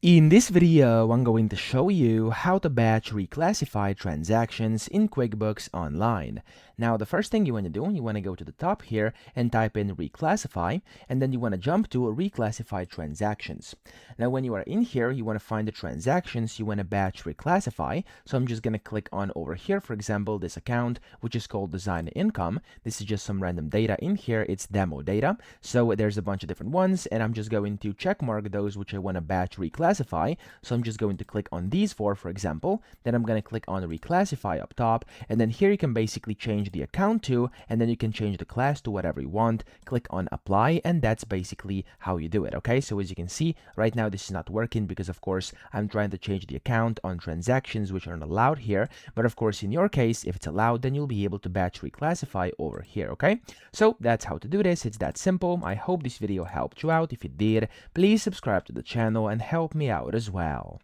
In this video, I'm going to show you how to batch reclassify transactions in QuickBooks Online. Now, the first thing you want to do, you want to go to the top here and type in reclassify, and then you want to jump to reclassify transactions. Now, when you are in here, you want to find the transactions you want to batch reclassify. So I'm just going to click on over here, for example, this account, which is called design income. This is just some random data in here. It's demo data. So there's a bunch of different ones, and I'm just going to check mark those which I want to batch reclassify. So I'm just going to click on these four, for example. Then I'm going to click on reclassify up top, and then here you can basically change the account to, and then you can change the class to whatever you want. Click on apply, and that's basically how you do it. Okay, so as you can see right now, this is not working because of course I'm trying to change the account on transactions which aren't allowed here. But of course, in your case, if it's allowed, then you'll be able to batch reclassify over here. Okay, so that's how to do this. It's that simple. I hope this video helped you out. If it did, please subscribe to the channel and help me out as well.